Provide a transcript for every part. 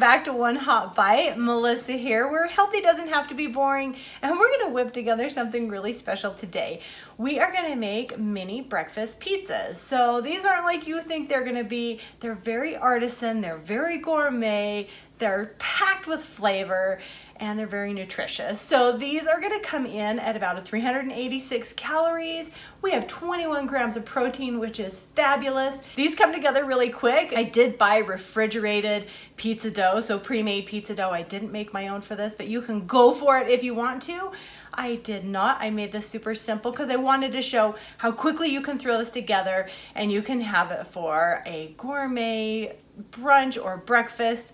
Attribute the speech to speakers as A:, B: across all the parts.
A: back to One Hot Bite. Melissa here, where healthy doesn't have to be boring, and we're gonna whip together something really special today. We are gonna make mini breakfast pizzas. So these aren't like you think they're gonna be. They're very artisan, they're very gourmet, they're packed with flavor, and they're very nutritious. So these are gonna come in at about 386 calories. We have 21 grams of protein, which is fabulous. These come together really quick. I did buy refrigerated pizza dough, so pre-made pizza dough. I didn't make my own for this, but you can go for it if you want to. I did not. I made this super simple because I wanted to show how quickly you can throw this together and you can have it for a gourmet brunch or breakfast,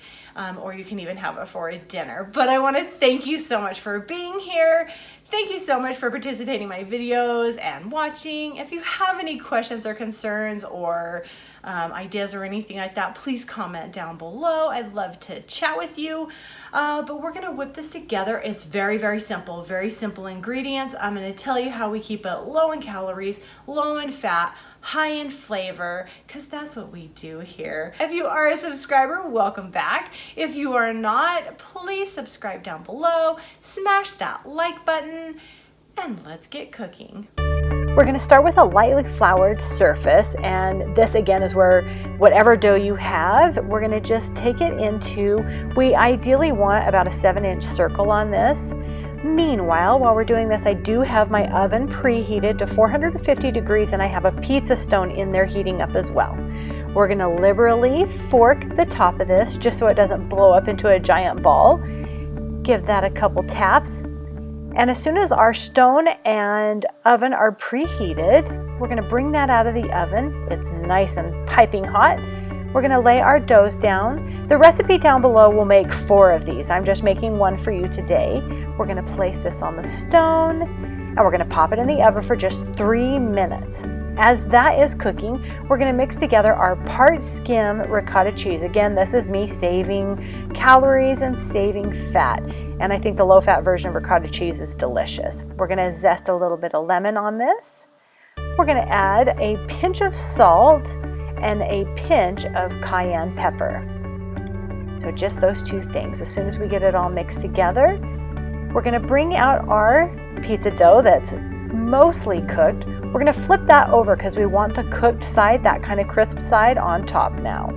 A: or you can even have it for a dinner. But I want to thank you so much for being here. Thank you so much for participating in my videos and watching. If you have any questions or concerns or ideas or anything like that, please comment down below. I'd love to chat with you. But we're gonna whip this together. It's very, very simple ingredients. I'm gonna tell you how we keep it low in calories, low in fat, high in flavor, because that's what we do here. If you are a subscriber, welcome back. If you are not, please subscribe down below, smash that like button, and let's get cooking. We're going to start with a lightly floured surface, and this again is where whatever dough you have, we're going to just take it into, we ideally want about a 7-inch circle on this. Meanwhile, while we're doing this, I do have my oven preheated to 450 degrees, and I have a pizza stone in there heating up as well. We're going to liberally fork the top of this just so it doesn't blow up into a giant ball. Give that a couple taps. And as soon as our stone and oven are preheated, we're going to bring that out of the oven. It's nice and piping hot. We're going to lay our doughs down. The recipe down below will make 4 of these. I'm just making one for you today. We're going to place this on the stone and we're going to pop it in the oven for just 3 minutes. As that is cooking, we're going to mix together our part-skim ricotta cheese. Again, this is me saving calories and saving fat. And I think the low-fat version of ricotta cheese is delicious. We're going to zest a little bit of lemon on this. We're going to add a pinch of salt and a pinch of cayenne pepper. So just those 2 things. As soon as we get it all mixed together, we're going to bring out our pizza dough that's mostly cooked. We're going to flip that over because we want the cooked side, that kind of crisp side, on top now.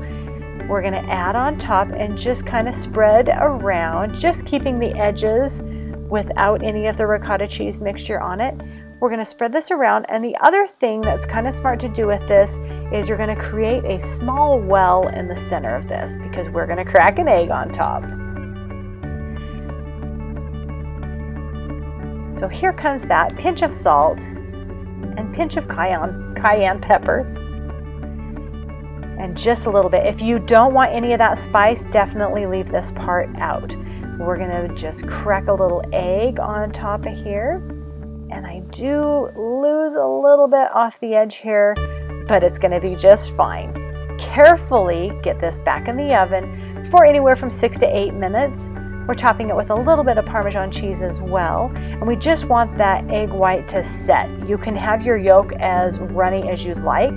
A: We're going to add on top and just kind of spread around, just keeping the edges without any of the ricotta cheese mixture on it. We're going to spread this around, and the other thing that's kind of smart to do with this is you're going to create a small well in the center of this because we're going to crack an egg on top. So here comes that pinch of salt and pinch of cayenne pepper, and just a little bit. If you don't want any of that spice, definitely leave this part out. We're going to just crack a little egg on top of here, and I do lose a little bit off the edge here, but it's going to be just fine. Carefully get this back in the oven for anywhere from 6 to 8 minutes. We're topping it with a little bit of Parmesan cheese as well, and we just want that egg white to set. You can have your yolk as runny as you'd like.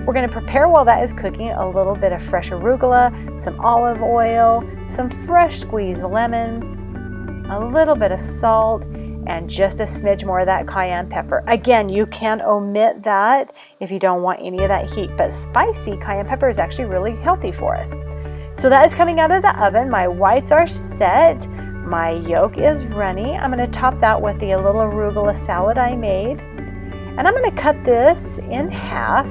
A: We're going to prepare, while that is cooking, a little bit of fresh arugula, some olive oil, some fresh squeezed lemon, a little bit of salt, and just a smidge more of that cayenne pepper. Again, you can omit that if you don't want any of that heat, but spicy cayenne pepper is actually really healthy for us. So that is coming out of the oven. My whites are set. My yolk is runny. I'm going to top that with the little arugula salad I made. And I'm going to cut this in half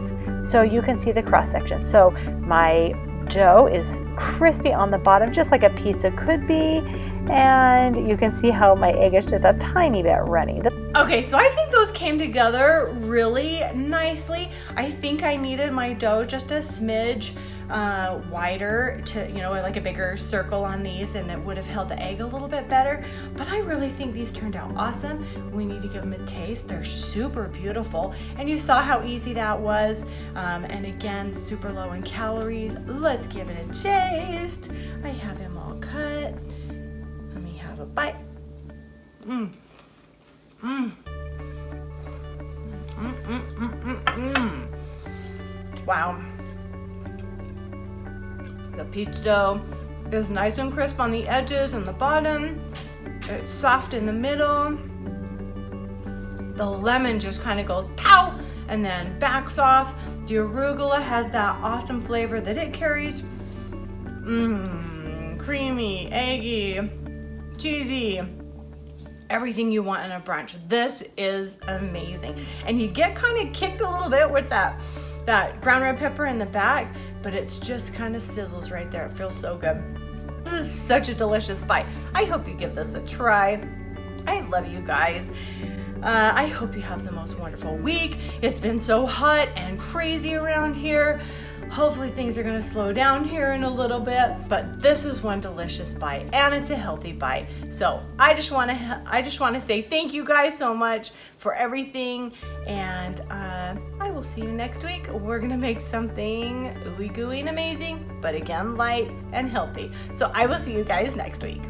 A: so you can see the cross section. So my dough is crispy on the bottom, just like a pizza could be. And you can see how my egg is just a tiny bit runny. Okay, so I think those came together really nicely. I think I needed my dough just a smidge wider to, like a bigger circle on these, and it would have held the egg a little bit better. But I really think these turned out awesome. We need to give them a taste. They're super beautiful, and you saw how easy that was. And again, super low in calories. Let's give it a taste. I have them all cut. Let me have a bite. Wow. The pizza dough is nice and crisp on the edges and the bottom. It's soft in the middle. The lemon just kind of goes pow and then backs off. The arugula has that awesome flavor that it carries. Creamy, eggy, cheesy, everything you want in a brunch. This is amazing. And you get kind of kicked a little bit with that ground red pepper in the back, but it's just kind of sizzles right there. It feels so good. This is such a delicious bite. I hope you give this a try. I love you guys. I hope you have the most wonderful week. It's been so hot and crazy around here. Hopefully things are gonna slow down here in a little bit, but this is one delicious bite and it's a healthy bite. So I just wanna say thank you guys so much for everything, and I will see you next week. We're gonna make something ooey gooey and amazing, but again, light and healthy. So I will see you guys next week.